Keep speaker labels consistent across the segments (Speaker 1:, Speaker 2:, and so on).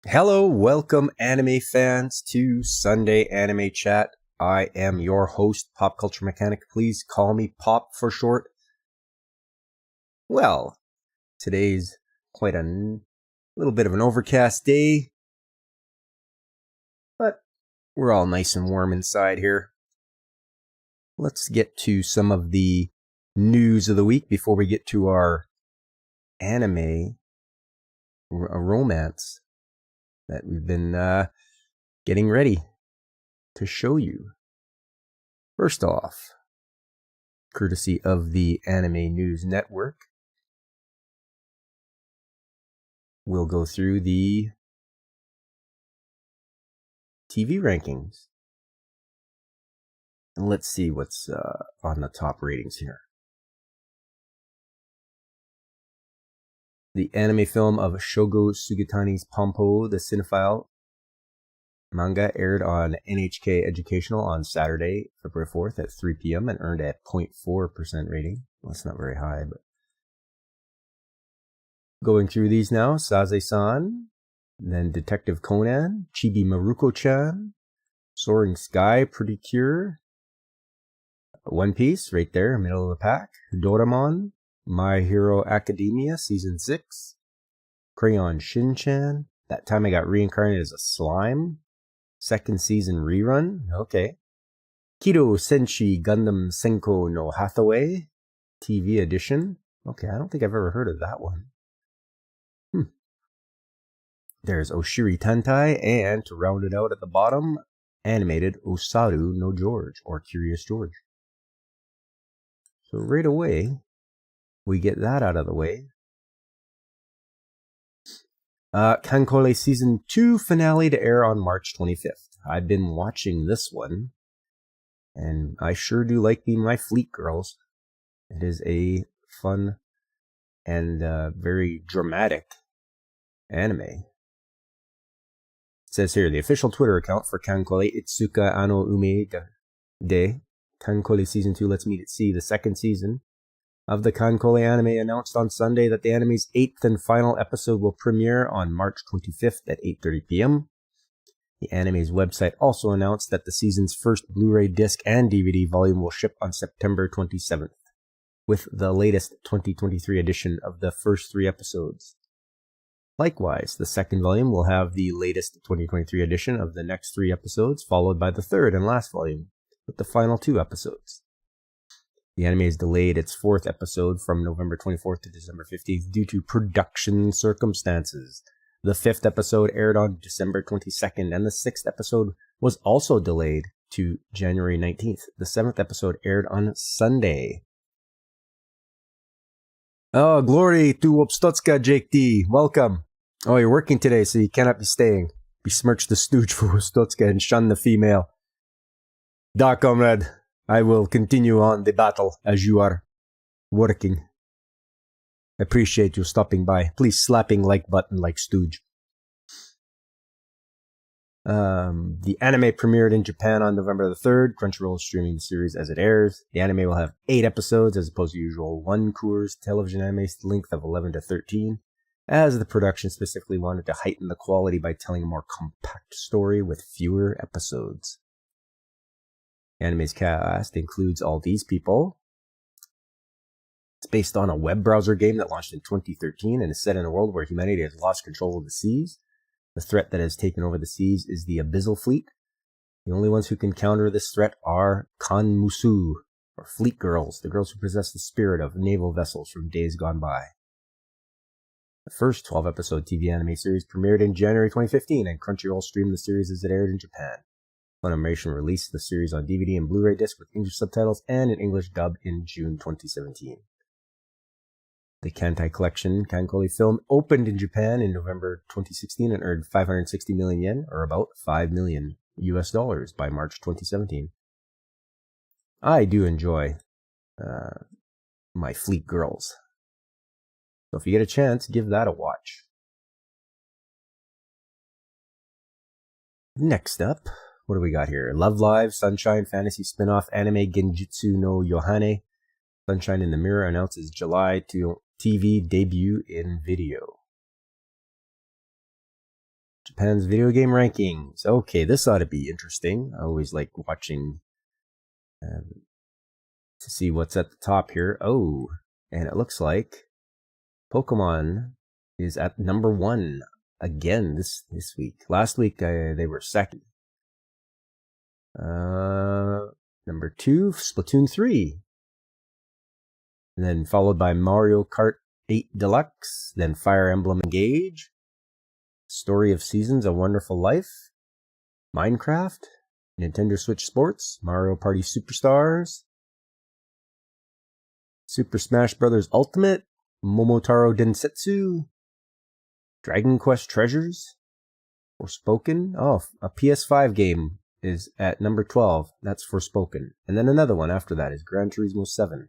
Speaker 1: Hello, welcome anime fans to Sunday Anime Chat. I am your host, Pop Culture Mechanic. Please call me Pop for short. Well, today's quite a little bit of an overcast day, but we're all nice and warm inside here. Let's get to some of the news of the week before we get to our anime romance that we've been getting ready to show you. First off, courtesy of the Anime News Network, we'll go through the TV rankings. And let's see what's on the top ratings here. The anime film of Shogo Sugitani's Pompo the Cinephile manga aired on NHK Educational on Saturday, February 4th at 3 p.m. and earned a 0.4% rating. Well, that's not very high, but going through these now, Saze-san, then Detective Conan, Chibi Maruko-chan, Soaring Sky, Pretty Cure, One Piece, right there, middle of the pack, Doraemon, My Hero Academia, Season 6, Crayon Shin-chan, That Time I Got Reincarnated as a Slime, second season rerun, okay, Kido Senshi Gundam Senko no Hathaway, TV edition, okay, I don't think I've ever heard of that one. There's Oshiri Tantai, and to round it out at the bottom, animated Osaru no George, or Curious George. So right away, we get that out of the way. Kankole Season 2 finale to air on March 25th. I've been watching this one, and I sure do like being my Fleet Girls. It is a fun and very dramatic anime. It says here, the official Twitter account for Kankole Itsuka Ano Ume de Kankole Season 2 Let's Meet at Sea, the second season of the Kankole anime, announced on Sunday that the anime's 8th and final episode will premiere on March 25th at 8:30 p.m. The anime's website also announced that the season's first Blu-ray disc and DVD volume will ship on September 27th, with the latest 2023 edition of the first 3 episodes. Likewise, the second volume will have the latest 2023 edition of the next 3 episodes, followed by the third and last volume, with the final 2 episodes. The anime has delayed its 4th episode from November 24th to December 15th due to production circumstances. The 5th episode aired on December 22nd, and the 6th episode was also delayed to January 19th. The 7th episode aired on Sunday. Oh, glory to Wopstotska, Jake D. Welcome. Oh, you're working today, so you cannot be staying. Besmirch the stooge for Wopstotska and shun the female. Da, comrade. I will continue on the battle as you are working. Appreciate you stopping by. Please slapping like button like Stooge. The anime premiered in Japan on November the 3rd. Crunchyroll is streaming the series as it airs. The anime will have 8 episodes as opposed to usual 1 course television anime length of 11 to 13, as the production specifically wanted to heighten the quality by telling a more compact story with fewer episodes. The anime's cast includes all these people. It's based on a web browser game that launched in 2013 and is set in a world where humanity has lost control of the seas. The threat that has taken over the seas is the Abyssal Fleet. The only ones who can counter this threat are Kanmusu, or Fleet Girls, the girls who possess the spirit of naval vessels from days gone by. The first 12-episode TV anime series premiered in January 2015, and Crunchyroll streamed the series as it aired in Japan. Funimation released the series on DVD and Blu-ray disc with English subtitles and an English dub in June 2017. The Kantai Collection Kankole film opened in Japan in November 2016 and earned 560 million yen, or about $5 million by March 2017. I do enjoy my Fleet Girls. So if you get a chance, give that a watch. Next up, what do we got here? Love Live, Sunshine Fantasy spin-off anime Genjutsu no Yohane. Sunshine in the Mirror announces July to TV debut in video. Japan's video game rankings. Okay, this ought to be interesting. I always like watching to see what's at the top here. Oh, and it looks like Pokemon is at number 1 again this week. Last week they were second. Number 2, Splatoon 3. And then followed by Mario Kart 8 Deluxe, then Fire Emblem Engage, Story of Seasons, A Wonderful Life, Minecraft, Nintendo Switch Sports, Mario Party Superstars, Super Smash Bros. Ultimate, Momotaro Densetsu, Dragon Quest Treasures, Forspoken. Oh, a PS5 game is at number 12. That's Forspoken. And then another one after that is Gran Turismo 7.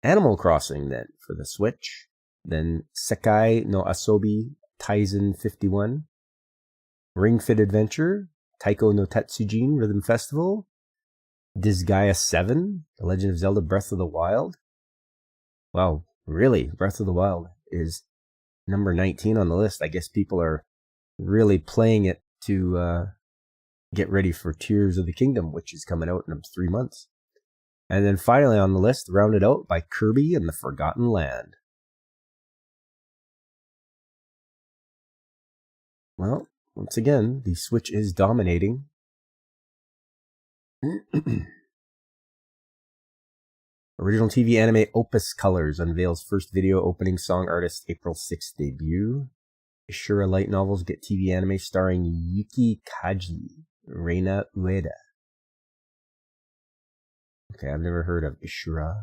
Speaker 1: Animal Crossing then for the Switch. Then Sekai no Asobi Taisen 51. Ring Fit Adventure. Taiko no Tatsujin Rhythm Festival. Disgaea 7. The Legend of Zelda Breath of the Wild. Wow, really? Breath of the Wild is number 19 on the list. I guess people are really playing it to get ready for Tears of the Kingdom, which is coming out in 3 months. And then finally on the list, rounded out by Kirby and the Forgotten Land. Well, once again, the Switch is dominating. Original TV anime Opus Colors unveils first video opening song artist April 6th debut. Ishura light novels get TV anime starring Yuki Kaji, Reina Ueda. Okay, I've never heard of Ishura.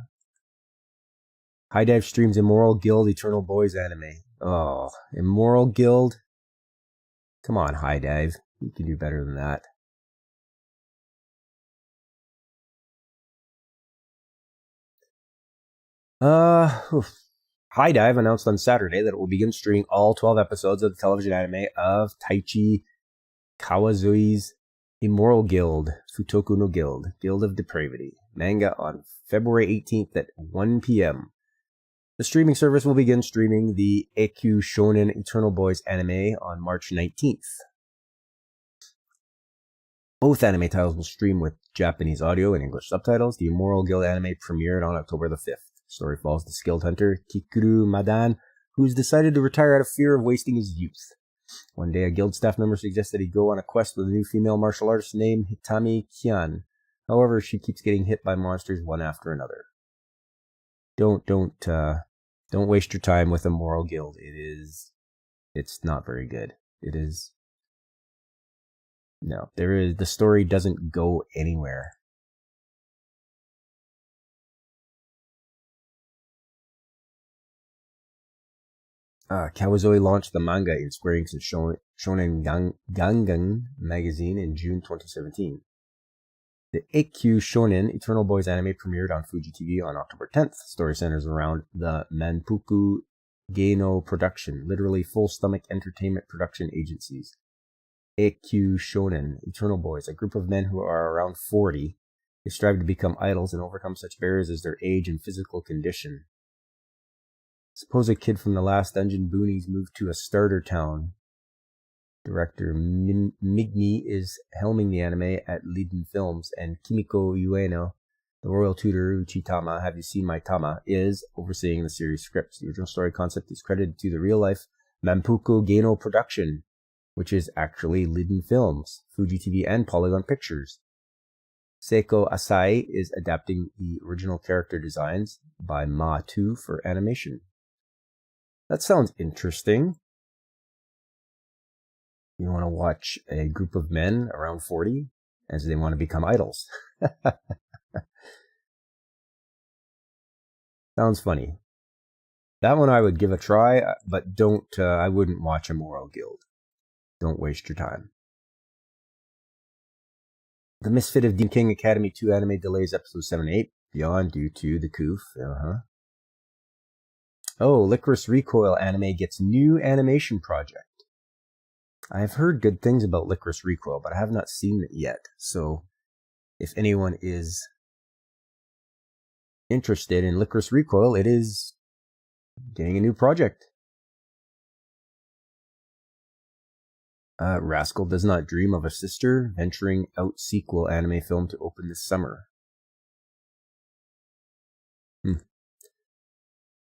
Speaker 1: High Dive streams Immoral Guild Eternal Boys anime. Oh, Immoral Guild? Come on, High Dive. You can do better than that. High Dive announced on Saturday that it will begin streaming all 12 episodes of the television anime of Taichi Kawazui's Immoral Guild, Futoku no Guild, Guild of Depravity, manga on February 18th at 1 p.m. The streaming service will begin streaming the Eikyu Shonen Eternal Boys anime on March 19th. Both anime titles will stream with Japanese audio and English subtitles. The Immoral Guild anime premiered on October the 5th. The story follows the skilled hunter Kikuru Madan, who's decided to retire out of fear of wasting his youth. One day, a guild staff member suggests that he go on a quest with a new female martial artist named Hitami Kian. However, she keeps getting hit by monsters one after another. Don't waste your time with Immoral Guild. It's not very good. It is. No, the story doesn't go anywhere. Kawazoi launched the manga in Square Enix's Shonen Gangan magazine in June 2017. The Eikyu Shonen Eternal Boys anime premiered on Fuji TV on October 10th. The story centers around the Manpuku Geino production, literally full-stomach entertainment production agencies. Eikyu Shonen Eternal Boys, a group of men who are around 40. They strive to become idols and overcome such barriers as their age and physical condition. Suppose a kid from the last Dungeon Boonies moved to a starter town. Director Migmi is helming the anime at Leiden Films, and Kimiko Ueno, the royal tutor Uchitama, Have You Seen My Tama, is overseeing the series scripts. The original story concept is credited to the real-life Manpuku Geino production, which is actually Leiden Films, Fuji TV, and Polygon Pictures. Seiko Asai is adapting the original character designs by Ma2 for animation. That sounds interesting. You want to watch a group of men around 40 as they want to become idols. Sounds funny. That one I would give a try, but I wouldn't watch Immoral Guild. Don't waste your time. The Misfit of Demon King Academy 2 anime delays episodes 7 and 8 beyond due to the COOF. Oh, Licorice Recoil anime gets new animation project. I've heard good things about Licorice Recoil, but I have not seen it yet. So, if anyone is interested in Licorice Recoil, it is getting a new project. Rascal Does Not Dream of a Sister, venturing out sequel anime film to open this summer.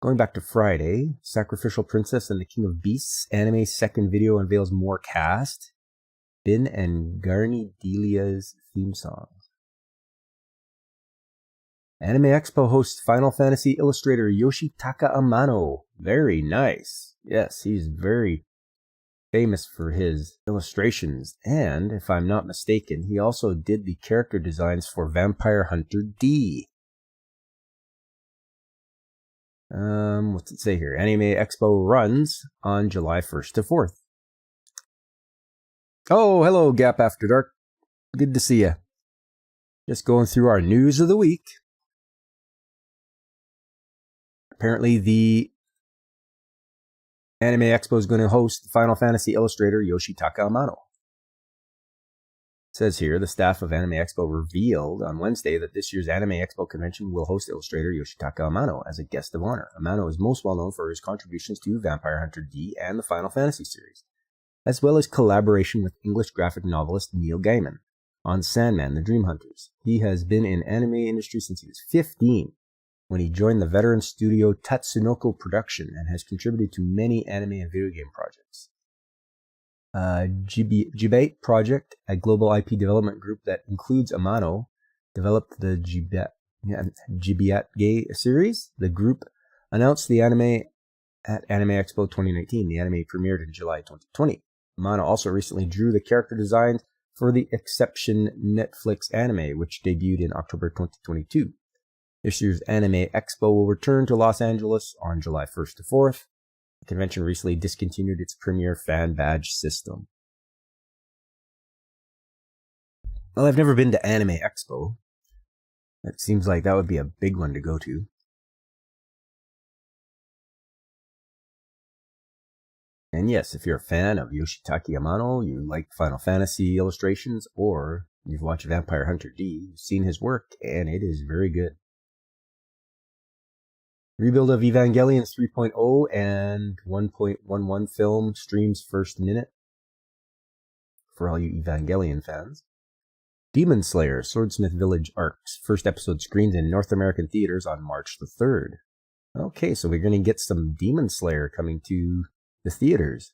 Speaker 1: Going back to Friday, Sacrificial Princess and the King of Beasts anime second video unveils more cast. Bin and Garni Delia's theme song. Anime Expo hosts Final Fantasy illustrator Yoshitaka Amano. Very nice. Yes, he's very famous for his illustrations. And, if I'm not mistaken, he also did the character designs for Vampire Hunter D. What's it say here? Anime Expo runs on July 1st to 4th. Oh, hello, Gap After Dark. Good to see you. Just going through our news of the week. Apparently, the Anime Expo is going to host Final Fantasy illustrator Yoshitaka Amano. It says here, the staff of Anime Expo revealed on Wednesday that this year's Anime Expo convention will host illustrator Yoshitaka Amano as a guest of honor. Amano is most well known for his contributions to Vampire Hunter D and the Final Fantasy series, as well as collaboration with English graphic novelist Neil Gaiman on Sandman, the Dream Hunters. He has been in anime industry since he was 15, when he joined the veteran studio Tatsunoko Production and has contributed to many anime and video game projects. Jibate Project, a global IP development group that includes Amano, developed the Jibate series. The group announced the anime at Anime Expo 2019. The anime premiered in July 2020. Amano also recently drew the character designs for the Exception Netflix anime, which debuted in October 2022. This year's Anime Expo will return to Los Angeles on July 1st to 4th. The convention recently discontinued its premier fan badge system. Well, I've never been to Anime Expo. It seems like that would be a big one to go to. And yes, if you're a fan of Yoshitaka Amano, you like Final Fantasy illustrations, or you've watched Vampire Hunter D, you've seen his work, and it is very good. Rebuild of Evangelion 3.0 and 1.11 film streams first minute for all you Evangelion fans. Demon Slayer Swordsmith Village Arcs first episode screens in North American theaters on March the 3rd. Okay, so we're going to get some Demon Slayer coming to the theaters.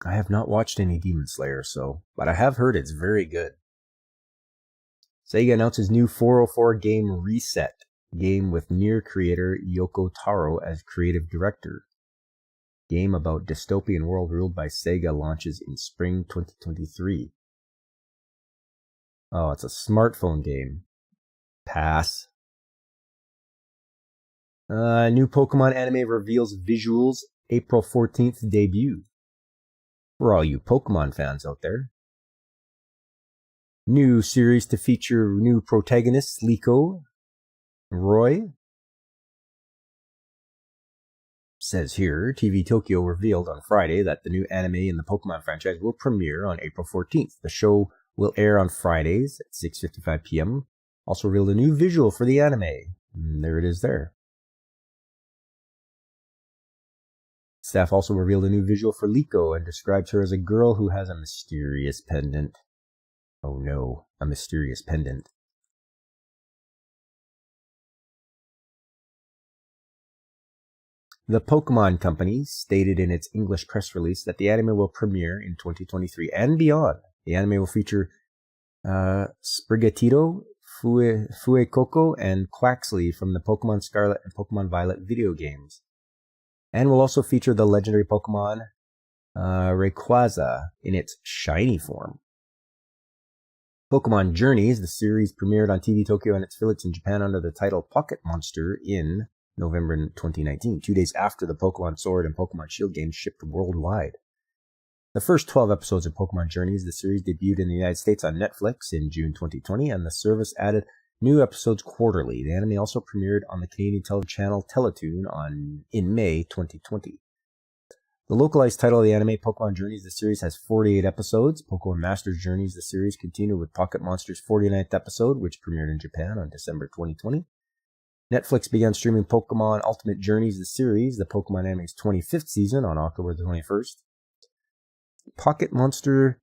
Speaker 1: I have not watched any Demon Slayer, but I have heard it's very good. Sega announces new 404 game Reset, game with Nier creator Yoko Taro as creative director. Game about dystopian world ruled by Sega launches in spring 2023. Oh, it's a smartphone game. Pass. New Pokemon anime reveals visuals April 14th debut. For all you Pokemon fans out there. New series to feature new protagonists Liko, Roy. Says here, TV Tokyo revealed on Friday that the new anime in the Pokemon franchise will premiere on April 14th. The show will air on Fridays at 6:55 p.m. Also revealed a new visual for the anime. And there it is there. Staff also revealed a new visual for Liko and describes her as a girl who has a mysterious pendant. Oh no, a mysterious pendant. The Pokemon Company stated in its English press release that the anime will premiere in 2023 and beyond. The anime will feature Sprigatito, Fuecoco, and Quaxley from the Pokemon Scarlet and Pokemon Violet video games. And will also feature the legendary Pokemon Rayquaza in its shiny form. Pokemon Journeys, the series premiered on TV Tokyo and its affiliates in Japan under the title Pocket Monster in November 2019, 2 days after the Pokemon Sword and Pokemon Shield games shipped worldwide. The first 12 episodes of Pokemon Journeys, the series debuted in the United States on Netflix in June 2020, and the service added new episodes quarterly. The anime also premiered on the Canadian television channel Teletoon in May 2020. The localized title of the anime, Pokemon Journeys, the series has 48 episodes. Pokemon Masters Journeys, the series continued with Pocket Monster's 49th episode, which premiered in Japan on December 2020. Netflix began streaming Pokemon Ultimate Journeys, the series, the Pokemon anime's 25th season, on October the 21st. Pocket Monster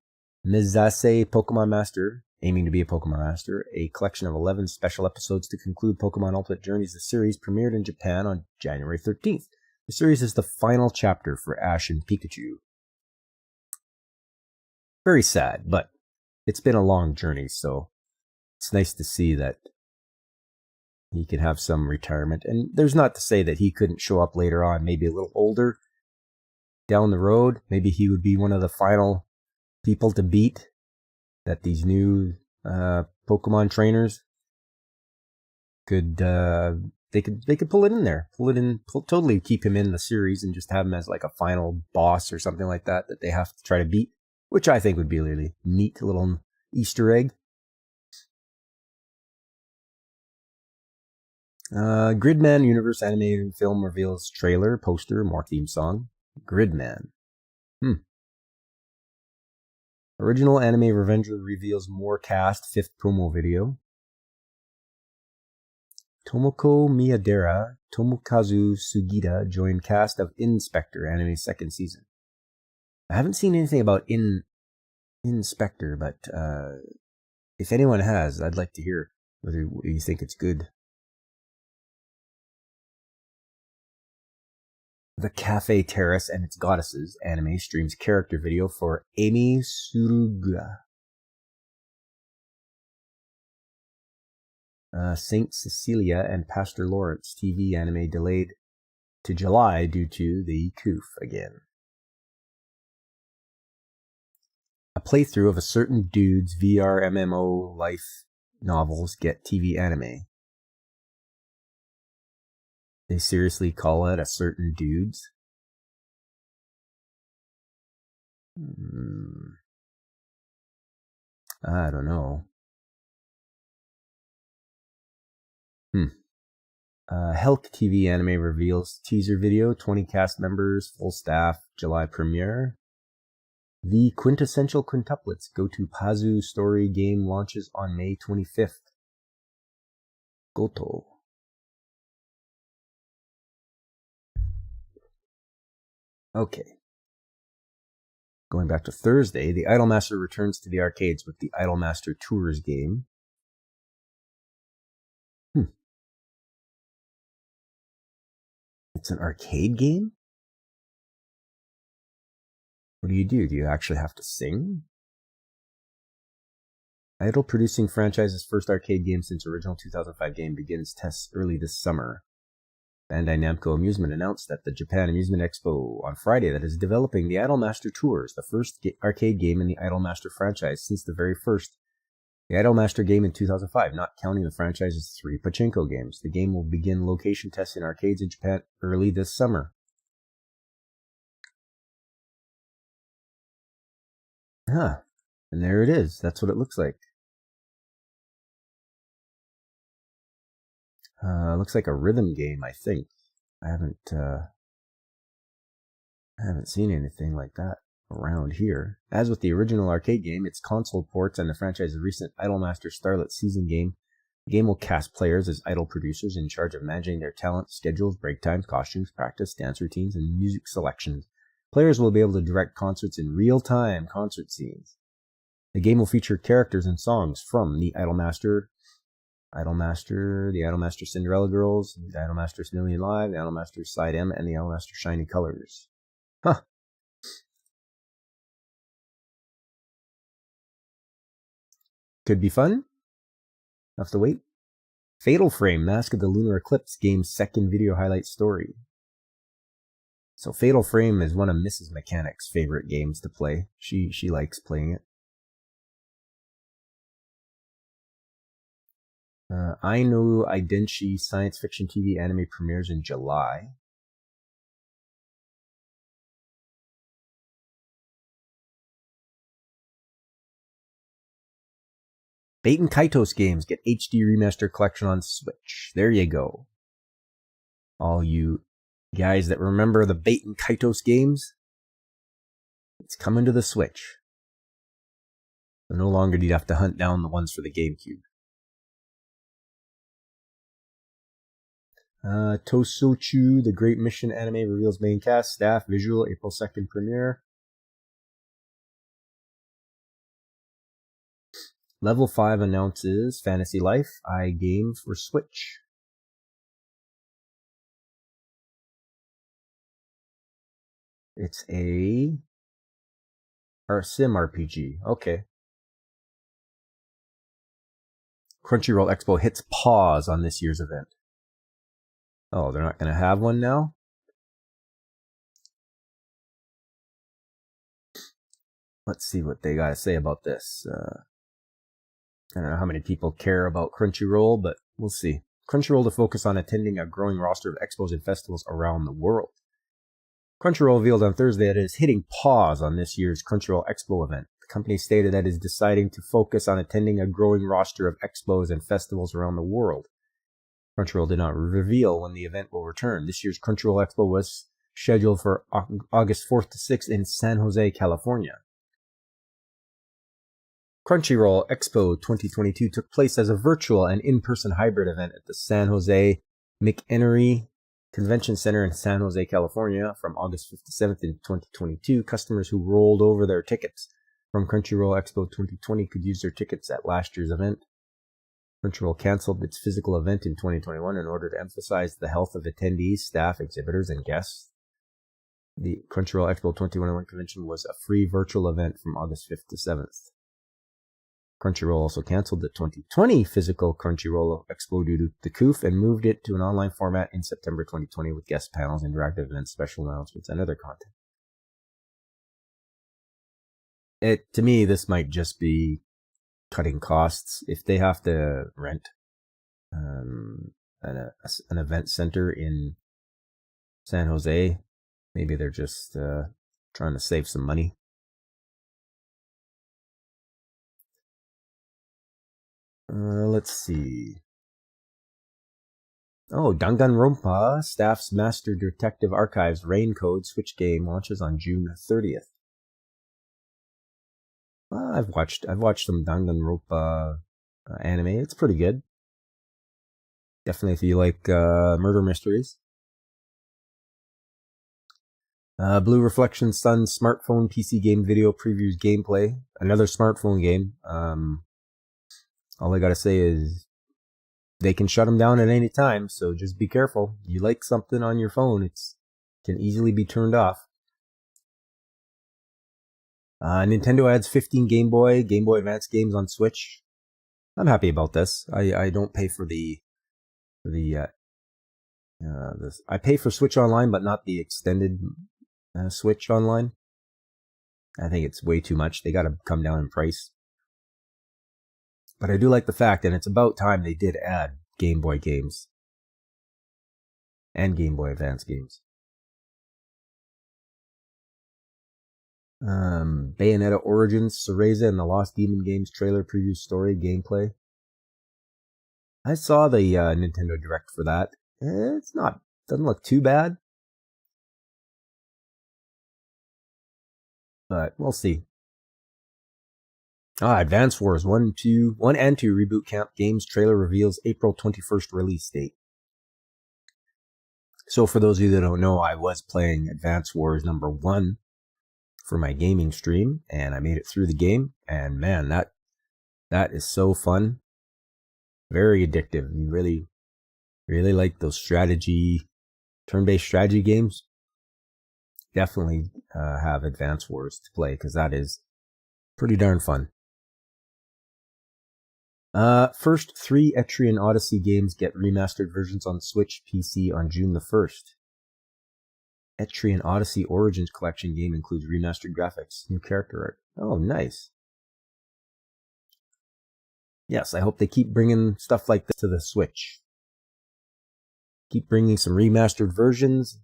Speaker 1: Mizase Pokemon Master, aiming to be a Pokemon Master, a collection of 11 special episodes to conclude Pokemon Ultimate Journeys, the series, premiered in Japan on January 13th. The series is the final chapter for Ash and Pikachu. Very sad, but it's been a long journey, so it's nice to see that he could have some retirement. And there's not to say that he couldn't show up later on, maybe a little older, down the road. Maybe he would be one of the final people to beat, that these new Pokemon trainers could they could pull it in there, totally keep him in the series and just have him as like a final boss or something like that they have to try to beat, which I think would be a really neat little Easter egg. Gridman Universe animated film reveals trailer, poster, more theme song. Gridman. Original anime Revenger reveals more cast, 5th promo video. Tomoko Miyadera, Tomokazu Sugita joined cast of Inspector anime 2nd season. I haven't seen anything about Inspector, but if anyone has, I'd like to hear whether you think it's good. The Cafe Terrace and Its Goddesses anime streams character video for Amy Suruga. Saint Cecilia and Pastor Lawrence TV anime delayed to July due to the COOF again. A playthrough of a certain dude's VR MMO life novels get TV anime. They seriously call it a certain dude's? I don't know. Helk TV anime reveals teaser video, 20 cast members, full staff, July premiere. The Quintessential Quintuplets Go to Pazu story game launches on May 25th. Goto. Okay. Going back to Thursday, the Idolmaster returns to the arcades with the Idolmaster Tours game. It's an arcade game? What do? Do you actually have to sing? Idol producing franchise's first arcade game since original 2005 game begins tests early this summer. Bandai Namco Amusement announced at the Japan Amusement Expo on Friday that is developing the Idolmaster Tours, the first arcade game in the Idolmaster franchise since the very first. The Idolmaster game in 2005, not counting the franchise's 3 pachinko games. The game will begin location tests in arcades in Japan early this summer. And there it is. That's what it looks like. Looks like a rhythm game, I think. I haven't seen anything like that around here. As with the original arcade game, its console ports and the franchise's recent Idolmaster Starlet season game, the game will cast players as idol producers in charge of managing their talent, schedules, break times, costumes, practice, dance routines, and music selections. Players will be able to direct concerts in real-time concert scenes. The game will feature characters and songs from the Idolmaster, the Idolmaster Cinderella Girls, the Idolmaster Million Live, the Idolmaster Side M, and the Idolmaster Shiny Colors. Could be fun. Have to wait. Fatal Frame, Mask of the Lunar Eclipse game's second video highlight story. So Fatal Frame is one of Mrs. Mechanic's favorite games to play. She likes playing it. Ainu Aidenshi science fiction TV anime premieres in July. Baten Kaitos games get HD remaster collection on Switch. There you go. All you guys that remember the Baten Kaitos games, it's coming to the Switch. So no longer do you have to hunt down the ones for the GameCube. Tosochu, The Great Mission anime reveals main cast, staff, visual, April 2nd premiere. Level 5 announces Fantasy Life, iGame for Switch. It's a sim RPG. Okay. Crunchyroll Expo hits pause on this year's event. Oh, they're not going to have one now? Let's see what they got to say about this. I don't know how many people care about Crunchyroll, but we'll see. Crunchyroll to focus on attending a growing roster of expos and festivals around the world. Crunchyroll revealed on Thursday that it is hitting pause on this year's Crunchyroll Expo event. The company stated that it is deciding to focus on attending a growing roster of expos and festivals around the world. Crunchyroll did not reveal when the event will return. This year's Crunchyroll Expo was scheduled for August 4th to 6th in San Jose, California. Crunchyroll Expo 2022 took place as a virtual and in-person hybrid event at the San Jose McEnery Convention Center in San Jose, California from August 5th to 7th in 2022. Customers who rolled over their tickets from Crunchyroll Expo 2020 could use their tickets at last year's event. Crunchyroll canceled its physical event in 2021 in order to emphasize the health of attendees, staff, exhibitors, and guests. The Crunchyroll Expo 2021 convention was a free virtual event from August 5th to 7th. Crunchyroll also canceled the 2020 physical Crunchyroll Expo due to the COOF and moved it to an online format in September 2020 with guest panels, interactive events, special announcements, and other content. To me, this might just be cutting costs. If they have to rent an event center in San Jose, maybe they're just trying to save some money. Let's see. Oh, Danganronpa Staff's Master Detective Archives Rain Code Switch game launches on June 30th. I've watched some Danganronpa anime. It's pretty good. Definitely if you like murder mysteries. Blue Reflection Sun smartphone PC game video previews gameplay. Another smartphone game. All I gotta say is they can shut them down at any time, so just be careful. You like something on your phone, it can easily be turned off. Nintendo adds 15 Game Boy Advance games on Switch. I'm happy about this. I don't pay for I pay for Switch Online, but not the extended Switch Online. I think it's way too much. They gotta come down in price. But I do like the fact, and it's about time they did add Game Boy games and Game Boy Advance games. Bayonetta Origins, Cereza and the Lost Demon Games trailer preview story gameplay. I saw the Nintendo Direct for that. Doesn't look too bad. But we'll see. Advance Wars 1 and 2 Reboot Camp Games trailer reveals April 21st release date. So for those of you that don't know, I was playing Advance Wars number 1 for my gaming stream, and I made it through the game, and man, that is so fun. Very addictive. You really, really like those turn-based strategy games. Definitely have Advance Wars to play, because that is pretty darn fun. First 3 Etrian Odyssey games get remastered versions on Switch PC on June the 1st. Etrian Odyssey Origins Collection game includes remastered graphics, new character art. Oh, nice. Yes, I hope they keep bringing stuff like this to the Switch. Keep bringing some remastered versions,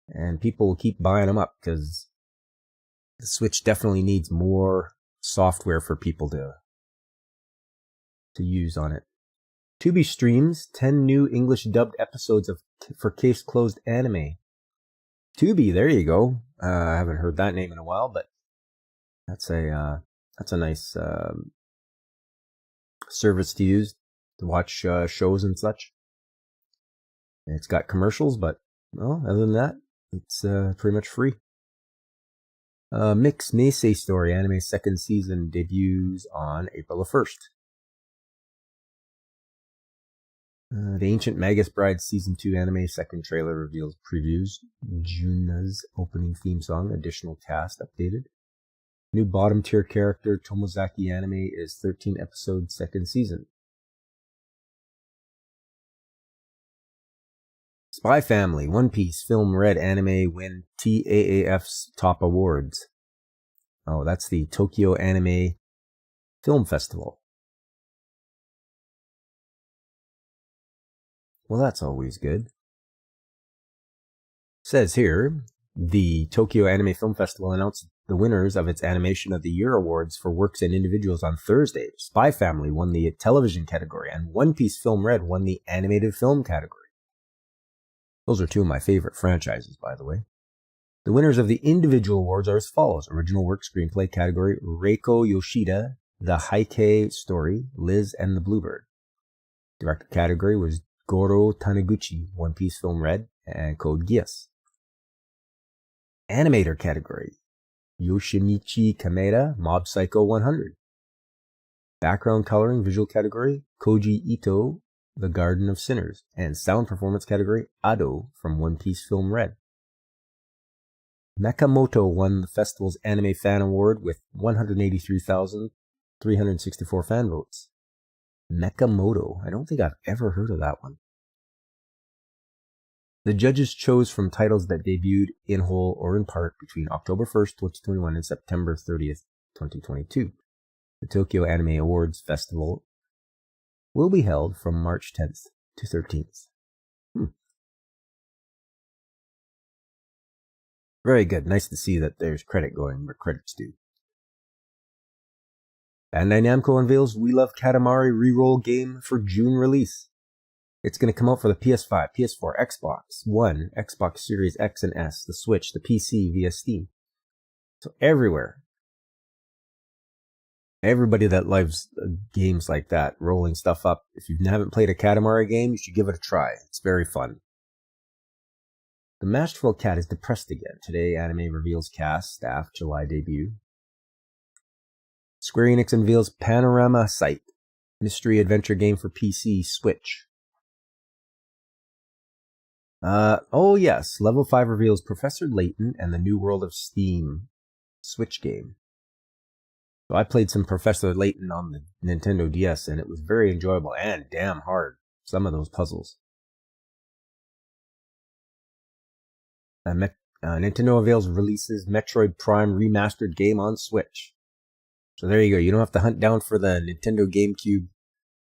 Speaker 1: and people will keep buying them up, because the Switch definitely needs more software for people to use on it. Tubi streams 10 new English dubbed episodes for Case Closed anime. Tubi, there you go. I haven't heard that name in a while, but that's a nice service to use to watch shows and such. It's got commercials, but well, other than that, it's pretty much free. Mix Meisei Story anime second season debuts on April the 1st. The Ancient Magus Bride Season 2 anime second trailer reveals previews. Juna's opening theme song, additional cast updated. New bottom tier character Tomozaki anime is 13 episode second season. Spy Family One Piece Film Red anime win TAAF's top awards. Oh, that's the Tokyo Anime Film Festival. Well, that's always good. Says here, the Tokyo Anime Film Festival announced the winners of its Animation of the Year awards for works and individuals on Thursday. Spy Family won the television category, and One Piece Film Red won the animated film category. Those are two of my favorite franchises, by the way. The winners of the individual awards are as follows. Original Work Screenplay category, Reiko Yoshida, The Heike Story, Liz and the Bluebird. Director category was Goro Taniguchi, One Piece Film Red, and Code Geass. Animator category, Yoshimichi Kameda, Mob Psycho 100. Background coloring visual category, Koji Ito, The Garden of Sinners. And sound performance category, Ado from One Piece Film Red. Nakamoto won the festival's Anime Fan Award with 183,364 fan votes. Nakamoto, I don't think I've ever heard of that one. The judges chose from titles that debuted in whole or in part between October 1st, 2021 and September 30th, 2022. The Tokyo Anime Awards Festival will be held from March 10th to 13th. Very good. Nice to see that there's credit going where credit's due. Bandai Namco unveils We Love Katamari reroll game for June release. It's going to come out for the PS5, PS4, Xbox One, Xbox Series X and S, the Switch, the PC via Steam. So everywhere. Everybody that loves games like that, rolling stuff up. If you haven't played a Katamari game, you should give it a try. It's very fun. The Masterful Cat is depressed again. Today, anime reveals cast, staff, July debut. Square Enix unveils Panorama Sight, mystery adventure game for PC, Switch. Oh yes, Level 5 reveals Professor Layton and the New World of Steam Switch game. So I played some Professor Layton on the Nintendo DS, and it was very enjoyable and damn hard, some of those puzzles. Nintendo unveils releases Metroid Prime remastered game on Switch. So there you go. You don't have to hunt down for the Nintendo GameCube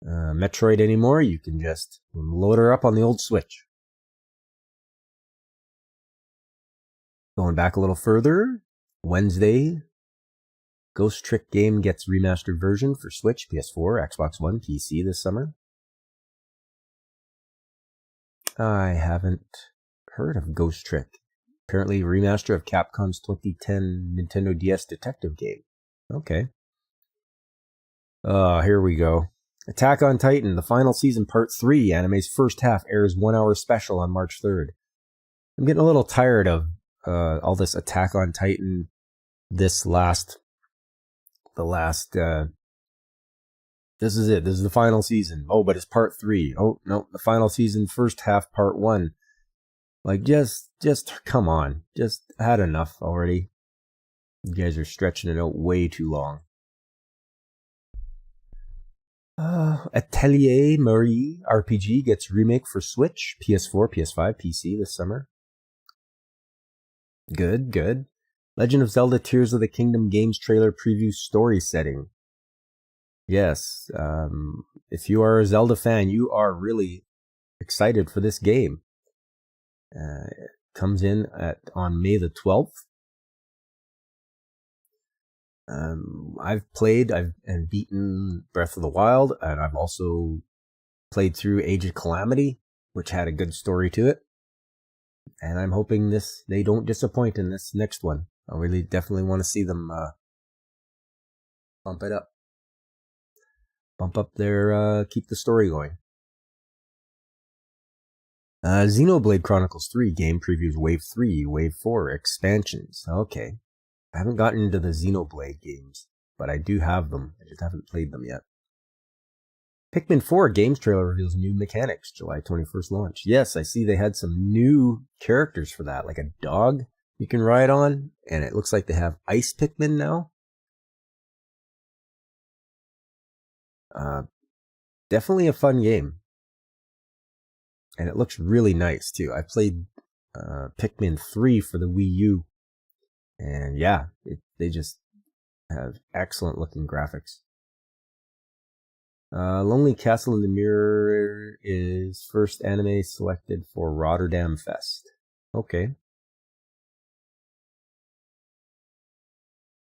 Speaker 1: Metroid anymore. You can just load her up on the old Switch. Going back a little further, Wednesday, Ghost Trick game gets remastered version for Switch, PS4, Xbox One, PC this summer. I haven't heard of Ghost Trick. Apparently remaster of Capcom's 2010 Nintendo DS detective game. Okay. Here we go. Attack on Titan, the final season, part 3, anime's first half airs 1 hour special on March 3rd. I'm getting a little tired of all this Attack on Titan. This is it. This is the final season. Oh, but it's part 3. Oh, no, the final season, first half, part 1. Like, just come on. Just had enough already. You guys are stretching it out way too long. Atelier Marie RPG gets remake for Switch, PS4, PS5, PC this summer. Good. Legend of Zelda Tears of the Kingdom games trailer preview story setting. Yes, if you are a Zelda fan, you are really excited for this game. It comes in on May the 12th. I've played and beaten Breath of the Wild, and I've also played through Age of Calamity, which had a good story to it. And I'm hoping they don't disappoint in this next one. I really definitely want to see them bump it up. Bump up their, keep the story going. Xenoblade Chronicles 3 game previews Wave 3, Wave 4 expansions. Okay. I haven't gotten into the Xenoblade games, but I do have them. I just haven't played them yet. Pikmin 4 games trailer reveals new mechanics, July 21st launch. Yes, I see they had some new characters for that, like a dog you can ride on, and it looks like they have ice Pikmin now. Definitely a fun game. And it looks really nice, too. I played Pikmin 3 for the Wii U, and yeah, they just have excellent looking graphics. Lonely Castle in the Mirror is first anime selected for Rotterdam Fest. Okay.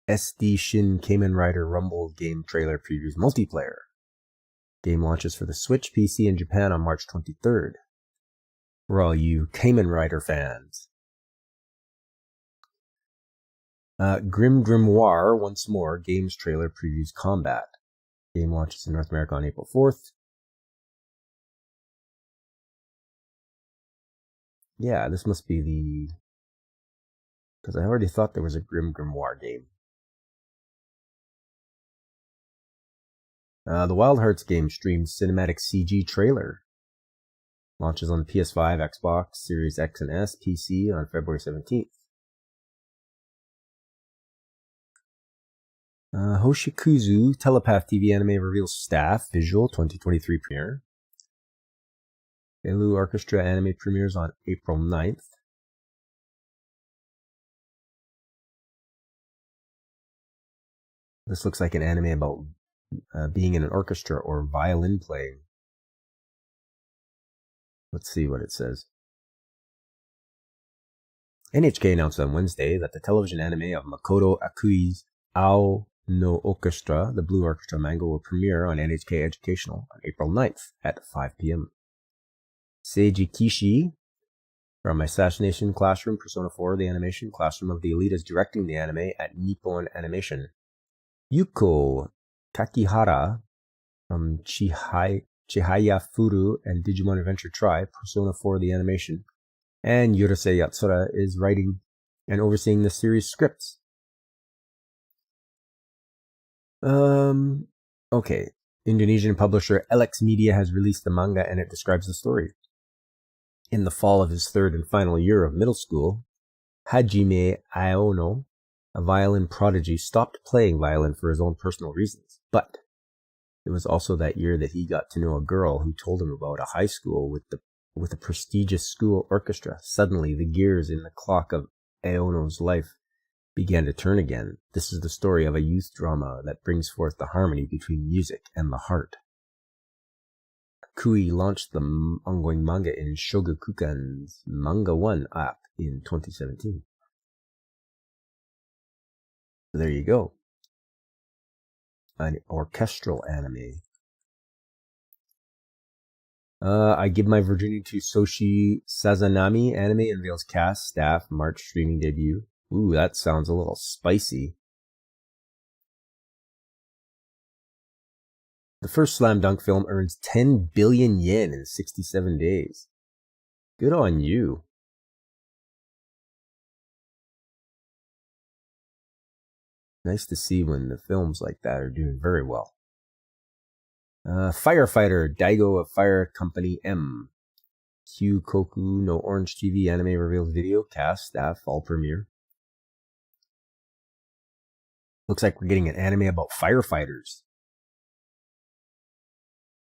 Speaker 1: SD Shin Kamen Rider Rumble game trailer previews multiplayer. Game launches for the Switch, PC, and Japan on March 23rd. For all you Kamen Rider fans. Grim Grimoire once more games trailer previews combat. Game launches in North America on April 4th. Yeah, this must be the... because I already thought there was a Grim Grimoire game. The Wild Hearts game streams cinematic CG trailer. Launches on the PS5, Xbox, Series X and S, PC on February 17th. Hoshikuzu Telepath TV anime reveals staff, visual 2023 premiere. Elu Orchestra anime premieres on April 9th. This looks like an anime about being in an orchestra or violin playing. Let's see what it says. NHK announced on Wednesday that the television anime of Makoto Akui's Ao no Orchestra, the Blue Orchestra manga, will premiere on NHK Educational on April 9th at 5 p.m. Seiji Kishi from Assassination Classroom, Persona 4, the animation classroom of the elite, is directing the anime at Nippon Animation. Yuko Kakihara from Chihaya Furu and Digimon Adventure Tri, Persona 4, the animation, and Yurase Yatsura is writing and overseeing the series scripts. Okay. Indonesian publisher Alex Media has released the manga and it describes the story. In the fall of his third and final year of middle school, Hajime Aono, a violin prodigy, stopped playing violin for his own personal reasons. But it was also that year that he got to know a girl who told him about a high school with a prestigious school orchestra. Suddenly, the gears in the clock of Aono's life began to turn again. This is the story of a youth drama that brings forth the harmony between music and the heart. Kui launched the ongoing manga in Shogakukan's Manga One app in 2017. So there you go. An orchestral anime. I Give My Virginity to Soshi Sazanami anime unveils cast, staff, March streaming debut. Ooh, that sounds a little spicy. The first slam dunk film earns 10 billion yen in 67 days. Good on you. Nice to see when the films like that are doing very well. Firefighter Daigo of Fire Company M. Kyukoku no Orange TV anime reveals video, cast, staff, fall premiere. Looks like we're getting an anime about firefighters.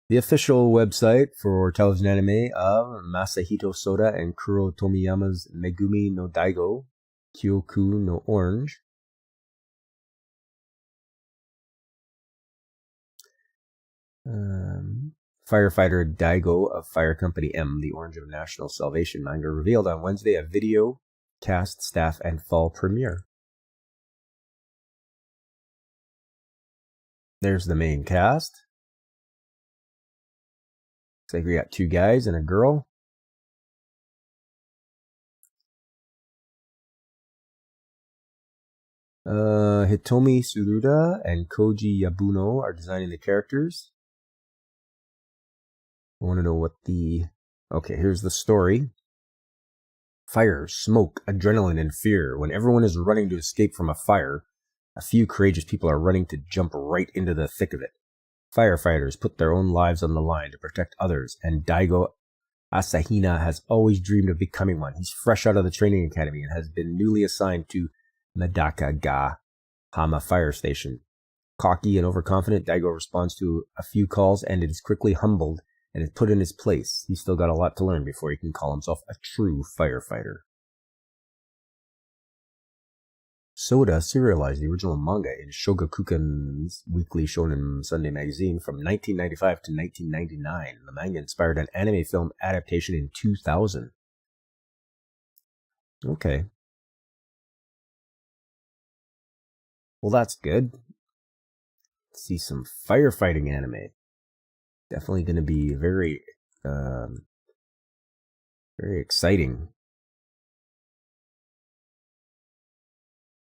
Speaker 1: The official website for television anime of Masahito Soda and Kuro Tomiyama's Megumi no Daigo, Kyoku no Orange. Firefighter Daigo of Fire Company M, the Orange of National Salvation manga, revealed on Wednesday a video, cast, staff, and fall premiere. There's the main cast. Looks like we got 2 guys and a girl. Hitomi Tsuruda and Koji Yabuno are designing the characters. I want to know what the Okay, here's the story. Fire, smoke, adrenaline, and fear. When everyone is running to escape from a fire, a few courageous people are running to jump right into the thick of it. Firefighters put their own lives on the line to protect others, and Daigo Asahina has always dreamed of becoming one. He's fresh out of the training academy and has been newly assigned to Medaka-ga Hama Fire Station. Cocky and overconfident, Daigo responds to a few calls and is quickly humbled and is put in his place. He's still got a lot to learn before he can call himself a true firefighter. Soda serialized the original manga in Shogakukan's Weekly Shonen Sunday magazine from 1995 to 1999. The manga inspired an anime film adaptation in 2000. Okay. Well, that's good. Let's see some firefighting anime. Definitely going to be very exciting.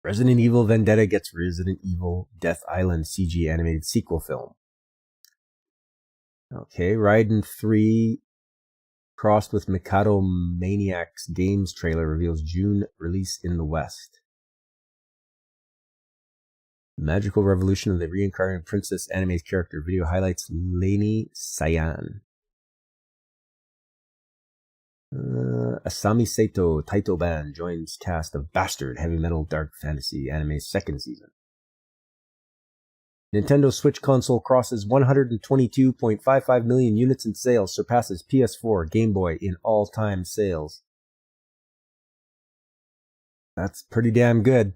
Speaker 1: Resident Evil Vendetta gets Resident Evil Death Island CG animated sequel film. Okay, Raiden 3 crossed with Mikado Maniacs Games trailer reveals June release in the West. Magical Revolution of the Reincarnated Princess anime's character video highlights Lainey Sayan. Asami Sato Taito Band joins cast of Bastard Heavy Metal Dark Fantasy anime's second season. Nintendo Switch console crosses 122.55 million units in sales, surpasses PS4, Game Boy in all-time sales. That's pretty damn good.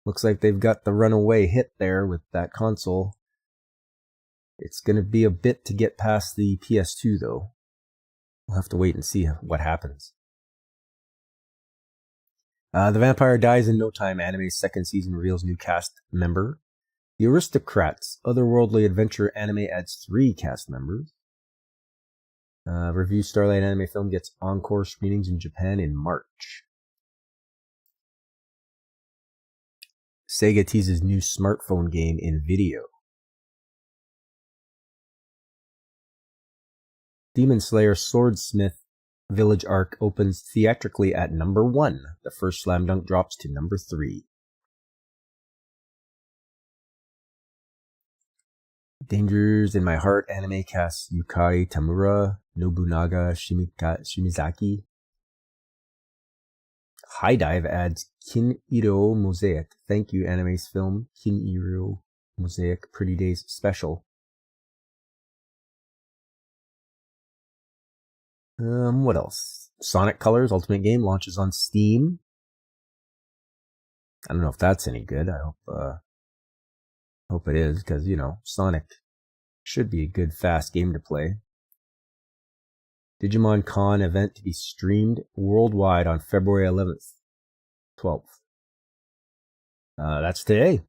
Speaker 1: Looks like they've got the runaway hit there with that console. It's going to be a bit to get past the PS2, though. We'll have to wait and see what happens. The Vampire Dies in No Time anime's second season reveals new cast member. The Aristocrats Otherworldly Adventure anime adds 3 cast members. Review Starlight anime film gets encore screenings in Japan in March. Sega teases new smartphone game in video. Demon Slayer Swordsmith Village Arc opens theatrically at number 1. The first slam dunk drops to number 3. Dangers in My Heart anime casts Yukari Tamura, Nobunaga Shimizaki. High Dive adds Kin-Iro Mosaic. Thank you, anime's film Kin-Iro Mosaic Pretty Days Special. What else? Sonic Colors Ultimate Game launches on Steam. I don't know if that's any good. I hope it is, because, Sonic should be a good, fast game to play. Digimon Con event to be streamed worldwide on February 11th, 12th. That's today.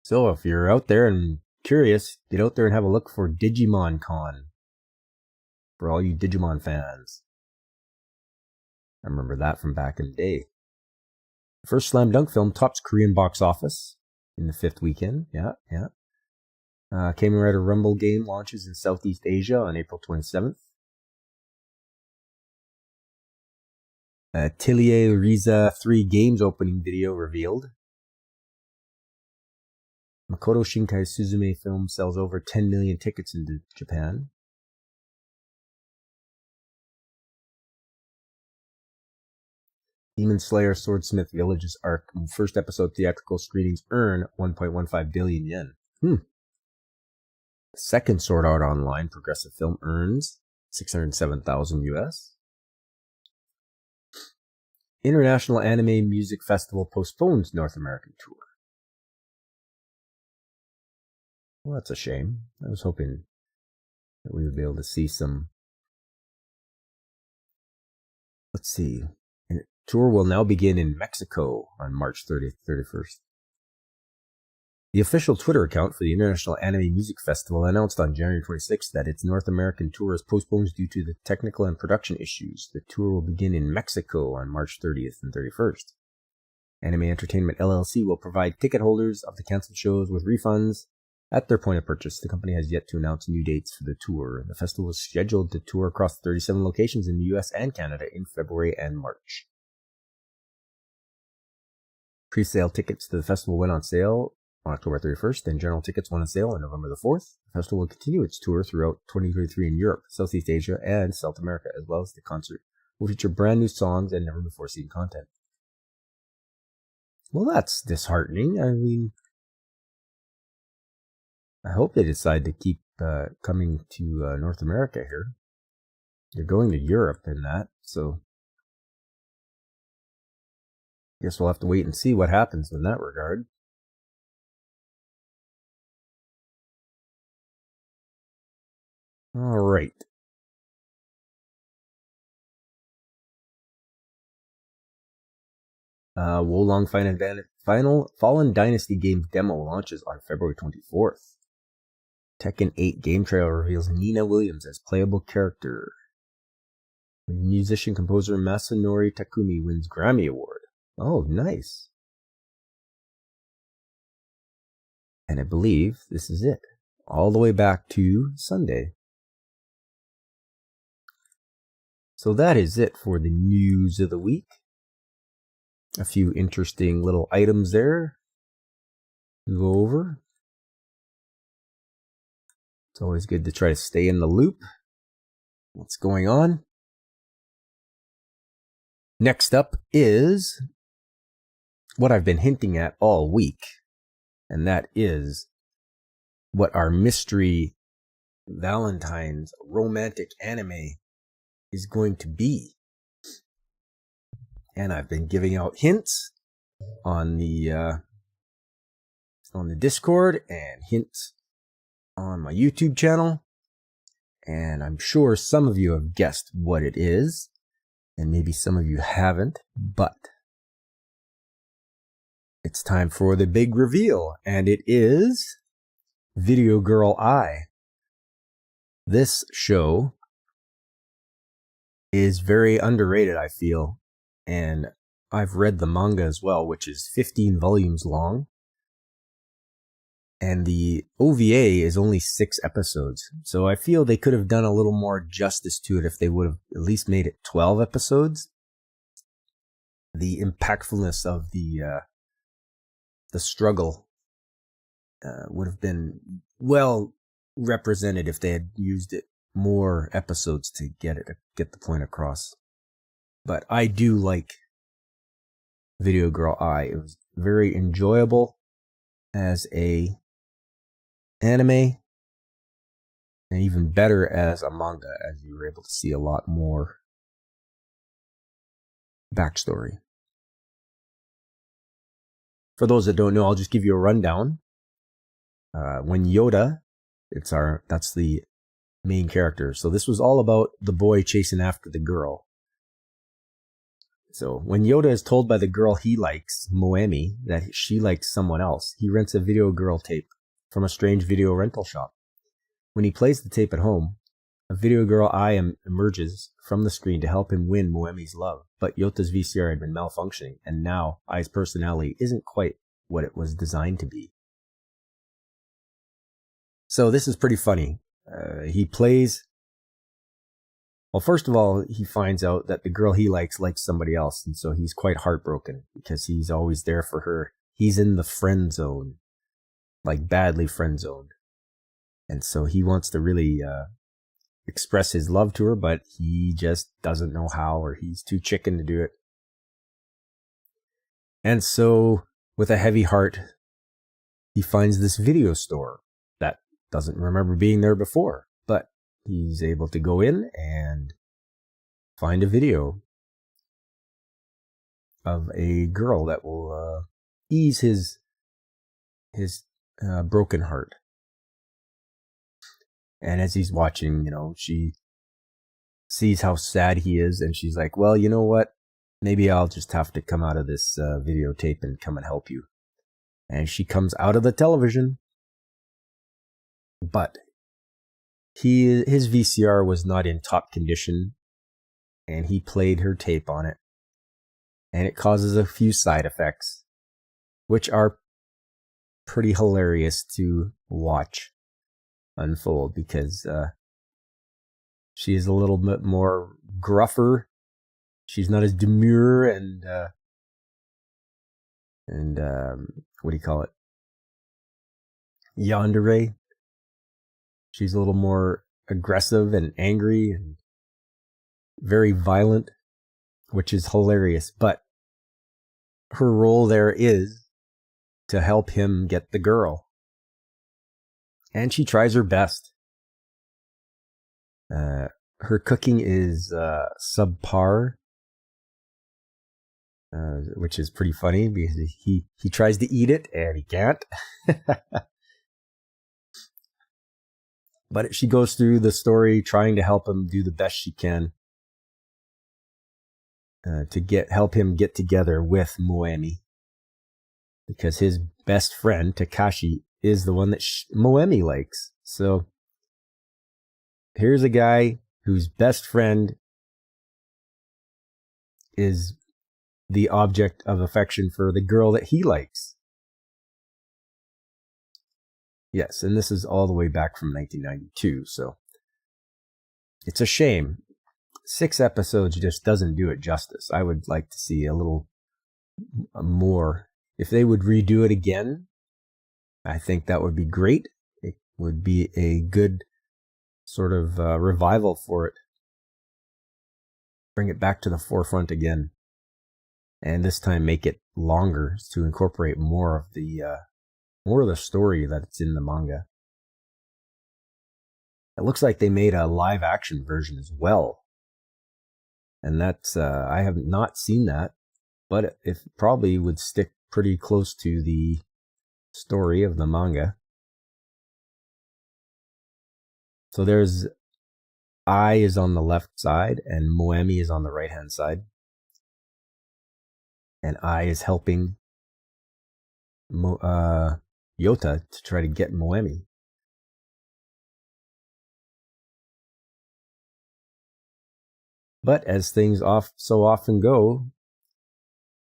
Speaker 1: So if you're out there and curious, get out there and have a look for Digimon Con. For all you Digimon fans. I remember that from back in the day. The first Slam Dunk film tops Korean box office in the 5th weekend. Yeah. Kamen Rider Rumble game launches in Southeast Asia on April 27th. Atelier Riza 3 games opening video revealed. Makoto Shinkai's Suzume film sells over 10 million tickets in Japan. Demon Slayer Swordsmith Village's arc first episode theatrical screenings earn 1.15 billion yen. The second Sword Art Online progressive film earns 607,000 US. International Anime Music Festival postpones North American tour. Well, that's a shame. I was hoping that we would be able to see some. Let's see. The tour will now begin in Mexico on March 30th, 31st. The official Twitter account for the International Anime Music Festival announced on January 26th that its North American tour is postponed due to the technical and production issues. The tour will begin in Mexico on March 30th and 31st. Anime Entertainment LLC will provide ticket holders of the canceled shows with refunds at their point of purchase. The company has yet to announce new dates for the tour. The festival is scheduled to tour across 37 locations in the US and Canada in February and March. Pre-sale tickets to the festival went on sale on October 31st, and general tickets went on sale on November the 4th. The festival will continue its tour throughout 2023 in Europe, Southeast Asia, and South America, as well as the concert will feature brand new songs and never-before-seen content. Well, that's disheartening. I mean, I hope they decide to keep coming to North America here. They're going to Europe in that, so I guess we'll have to wait and see what happens in that regard. All right. Wolong Final Fallen Dynasty game demo launches on February 24th. Tekken 8 game trailer reveals Nina Williams as playable character. Musician-composer Masanori Takumi wins Grammy Award. Oh, nice. And I believe this is it. All the way back to Sunday. So that is it for the news of the week. A few interesting little items there to go over. It's always good to try to stay in the loop. What's going on? Next up is what I've been hinting at all week, and that is what our mystery Valentine's romantic anime is going to be. And I've been giving out hints on the Discord and hints on my YouTube channel. And I'm sure some of you have guessed what it is, and maybe some of you haven't, but it's time for the big reveal, and it is Video Girl Eye. This show is very underrated, I feel. And I've read the manga as well, which is 15 volumes long. And the OVA is only 6 episodes. So I feel they could have done a little more justice to it if they would have at least made it 12 episodes. The impactfulness of the struggle would have been well represented if they had used it more episodes to get the point across. But I do like Video Girl Eye. It was very enjoyable as a anime, and even better as a manga, as you were able to see a lot more backstory. For those that don't know, I'll just give you a rundown. When Yoda, that's the main character. So this was all about the boy chasing after the girl. So when Yoda is told by the girl he likes, Moemi, that she likes someone else, he rents a Video Girl tape from a strange video rental shop. When he plays the tape at home, a Video Girl Eye emerges from the screen to help him win Moemi's love. But Yota's VCR had been malfunctioning, and now Eye's personality isn't quite what it was designed to be. So this is pretty funny. He plays... Well, first of all, he finds out that the girl he likes somebody else, and so he's quite heartbroken because he's always there for her. He's in the friend zone, like badly friend zoned. And so he wants to really express his love to her, but he just doesn't know how, or he's too chicken to do it. And so, with a heavy heart, he finds this video store that doesn't remember being there before, but he's able to go in and find a video of a girl that will ease his broken heart. And as he's watching, she sees how sad he is, and she's like, well, you know what? Maybe I'll just have to come out of this videotape and come and help you. And she comes out of the television, but his VCR was not in top condition, and he played her tape on it, and it causes a few side effects, which are pretty hilarious to watch unfold because she is a little bit more gruffer. She's not as demure and what do you call it? Yandere. She's a little more aggressive and angry and very violent, which is hilarious. But her role there is to help him get the girl. And she tries her best. Her cooking is subpar, which is pretty funny because he tries to eat it and he can't. But she goes through the story trying to help him do the best she can to help him get together with Moemi, because his best friend Takashi is the one that Moemi likes. So here's a guy whose best friend is the object of affection for the girl that he likes. Yes, and this is all the way back from 1992, so it's a shame. 6 episodes just doesn't do it justice. I would like to see a little more. If they would redo it again, I think that would be great. It would be a good sort of revival for it. Bring it back to the forefront again. And this time make it longer to incorporate more of the story that's in the manga. It looks like they made a live action version as well. And that's, I have not seen that, but it probably would stick pretty close to the story of the manga. So there's Ai is on the left side and Moemi is on the right hand side. And Ai is helping Yota to try to get Moemi. But as things so often go,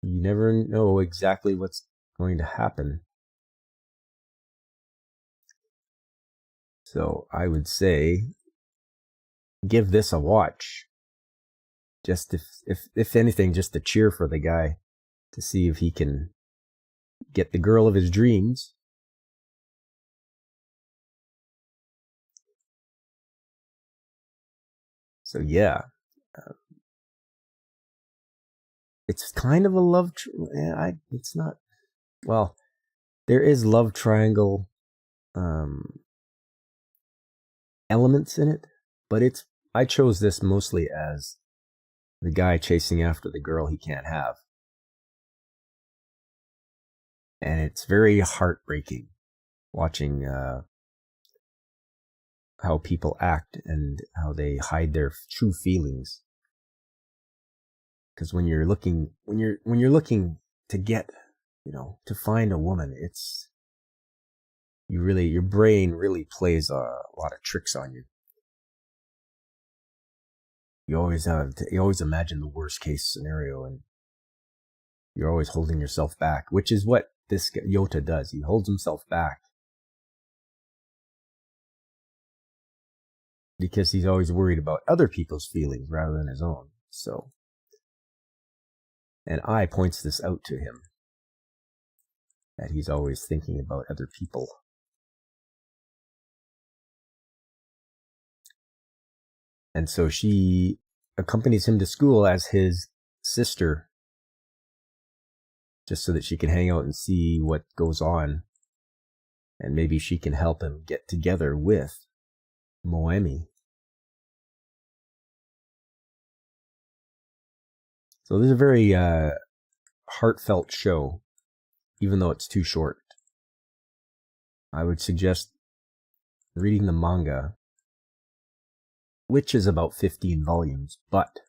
Speaker 1: you never know exactly what's going to happen. So I would say give this a watch. Just if anything, just to cheer for the guy, to see if he can get the girl of his dreams. So yeah, it's kind of a love. It's not. Well, there is love triangle elements in it, but I chose this mostly as the guy chasing after the girl he can't have. And it's very heartbreaking watching how people act and how they hide their true feelings. Because when you're looking to get, to find a woman, your brain really plays a lot of tricks on you. You always imagine the worst case scenario, and you're always holding yourself back, which is what this Yota does. He holds himself back because he's always worried about other people's feelings rather than his own. So, and Ai points this out to him, that he's always thinking about other people. And so she accompanies him to school as his sister, just so that she can hang out and see what goes on. And maybe she can help him get together with Moemi. So this is a very heartfelt show, even though it's too short. I would suggest reading the manga, which is about 15 volumes, but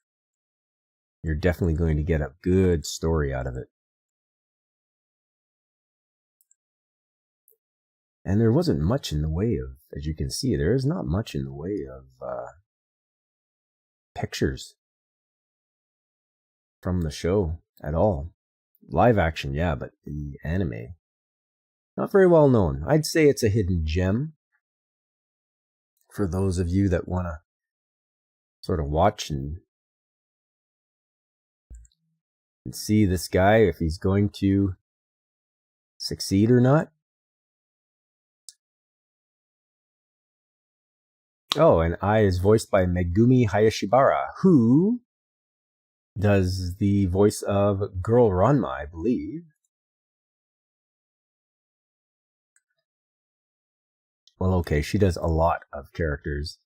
Speaker 1: you're definitely going to get a good story out of it. And there wasn't much in the way of, as you can see, there is not much in the way of pictures from the show at all. Live action, yeah, but the anime, Not very well known. I'd say it's a hidden gem for those of you that want to sort of watch and see this guy, if he's going to succeed or not. Oh, and I is voiced by Megumi Hayashibara, who does the voice of Girl Ranma, I believe. Well, okay, she does a lot of characters.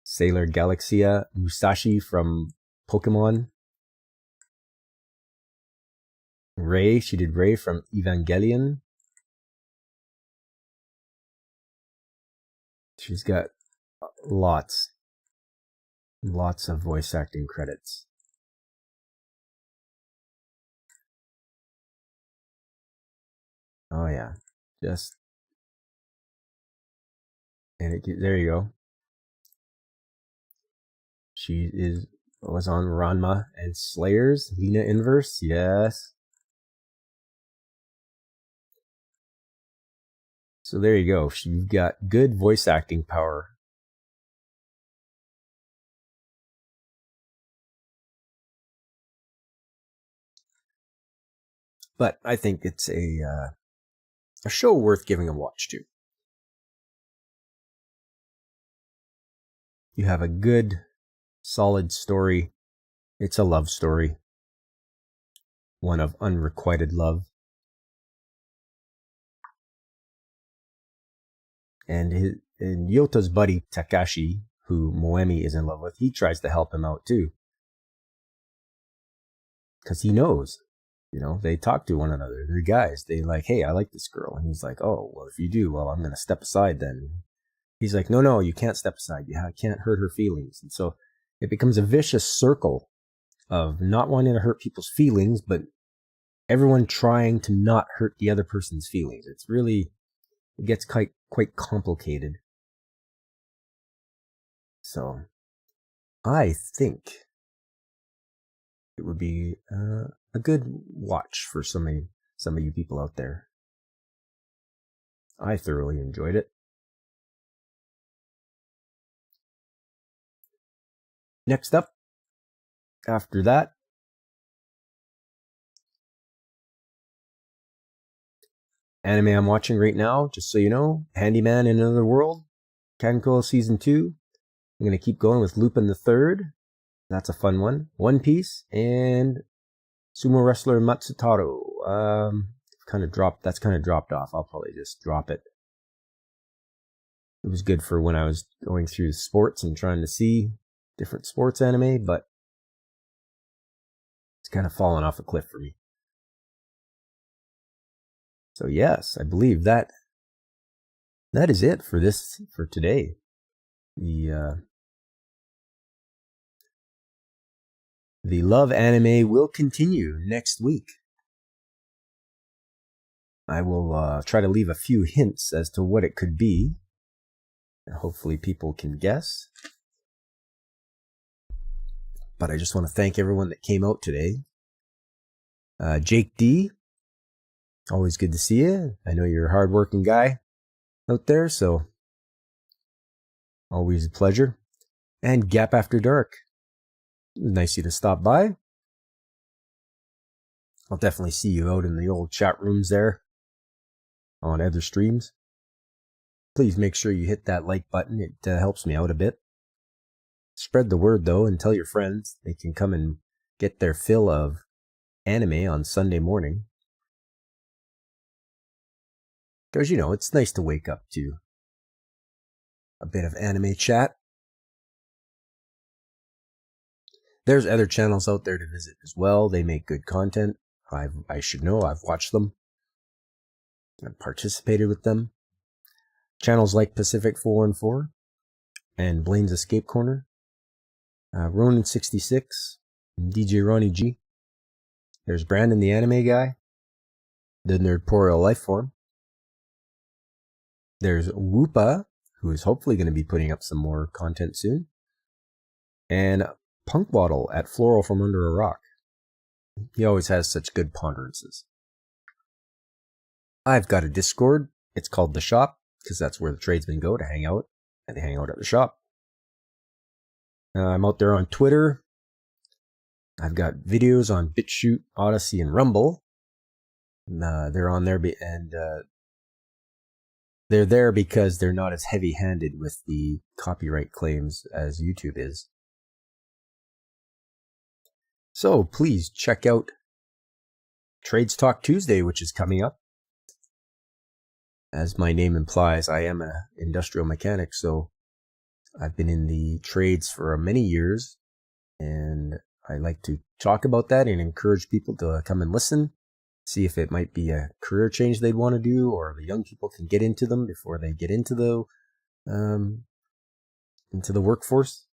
Speaker 1: Sailor Galaxia Musashi from Pokemon. Rei, she did Rei from Evangelion. She's got lots of voice acting credits. Oh yeah, there you go. She was on Ranma and Slayers, Lena Inverse, yes. So there you go. You've got good voice acting power. But I think it's a show worth giving a watch to. You have a good, solid story. It's a love story. One of unrequited love. And Yota's buddy, Takashi, who Moemi is in love with, he tries to help him out too. Because he knows, they talk to one another. They're guys. They like, hey, I like this girl. And he's like, oh, well, if you do, well, I'm going to step aside then. He's like, no, you can't step aside. You can't hurt her feelings. And so it becomes a vicious circle of not wanting to hurt people's feelings, but everyone trying to not hurt the other person's feelings. It gets quite complicated. So I think it would be a good watch for some of you people out there. I thoroughly enjoyed it. Next up, after that, anime I'm watching right now, just so you know, Handyman in Another World, Kanko Season 2. I'm going to keep going with Lupin the Third. That's a fun one. One Piece and Sumo Wrestler Matsutaro. That's kind of dropped off. I'll probably just drop it. It was good for when I was going through sports and trying to see different sports anime, but it's kind of fallen off a cliff for me. So yes, I believe that is it for today. The love anime will continue next week. I will try to leave a few hints as to what it could be. And hopefully people can guess. But I just want to thank everyone that came out today. Jake D, always good to see you. I know you're a hardworking guy out there, so always a pleasure. And Gap After Dark. Nice of you to stop by. I'll definitely see you out in the old chat rooms there on other streams. Please make sure you hit that like button. It helps me out a bit. Spread the word, though, and tell your friends they can come and get their fill of anime on Sunday morning. Because, it's nice to wake up to a bit of anime chat. There's other channels out there to visit as well. They make good content. I should know. I've watched them. I've participated with them. Channels like Pacific 414 and Blaine's Escape Corner. Ronin66, DJ Ronnie G. There's Brandon the Anime Guy. The Nerdporeal Lifeform. There's Whoopa, who is hopefully going to be putting up some more content soon. And Punk Bottle at Floral from Under a Rock. He always has such good ponderances. I've got a Discord. It's called The Shop, because that's where the tradesmen go to hang out, and they hang out at the shop. I'm out there on Twitter. I've got videos on Bitchute, Odysee, and Rumble. They're on there, and they're there because they're not as heavy-handed with the copyright claims as YouTube is. So please check out Trades Talk Tuesday, which is coming up. As my name implies, I am an industrial mechanic, so I've been in the trades for many years, and I like to talk about that and encourage people to come and listen, see if it might be a career change they'd want to do, or the young people can get into them before they get into the workforce.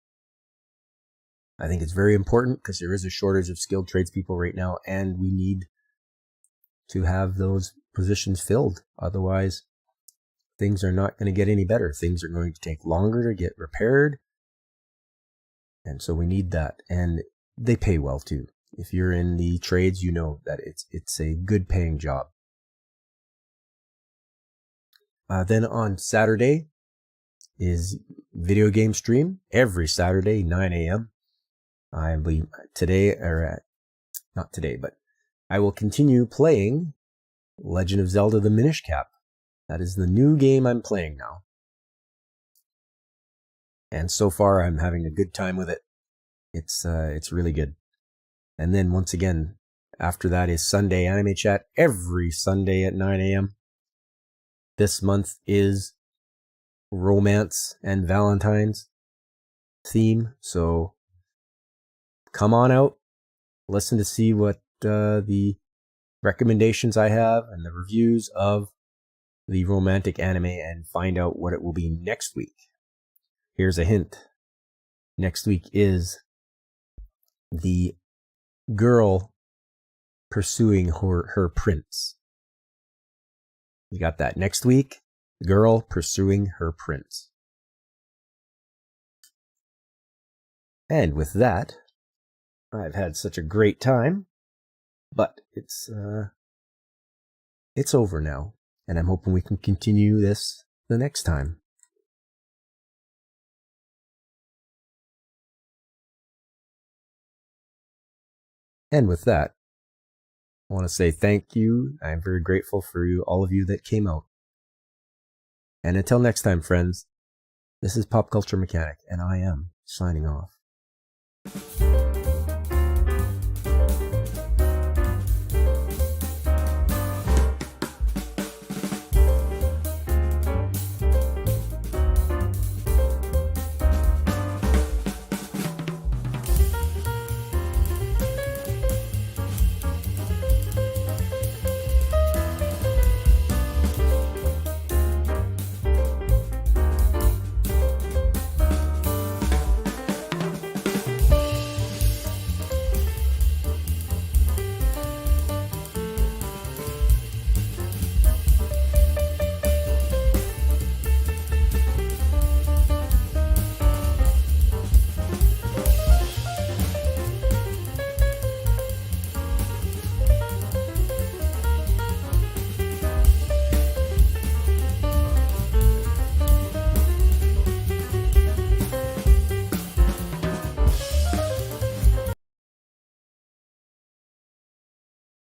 Speaker 1: I think it's very important because there is a shortage of skilled tradespeople right now, and we need to have those positions filled. Otherwise, things are not going to get any better. Things are going to take longer to get repaired. And so we need that. And they pay well too. If you're in the trades, you know that it's a good paying job. Then on Saturday is video game stream. Every Saturday, 9 a.m. I believe not today, but I will continue playing Legend of Zelda: The Minish Cap. That is the new game I'm playing now. And so far, I'm having a good time with it. It's really good. And then once again, after that is Sunday Anime Chat every Sunday at 9 a.m. This month is romance and Valentine's theme. So come on out, listen to see what the recommendations I have and the reviews of the romantic anime, and find out what it will be next week. Here's a hint. Next week is the girl pursuing her prince. You got that? Next week, girl pursuing her prince. And with that, I've had such a great time, but it's over now, and I'm hoping we can continue this the next time. And with that, I want to say thank you. I'm very grateful for all of you that came out. And until next time, friends, this is Pop Culture Mechanic, and I am signing off.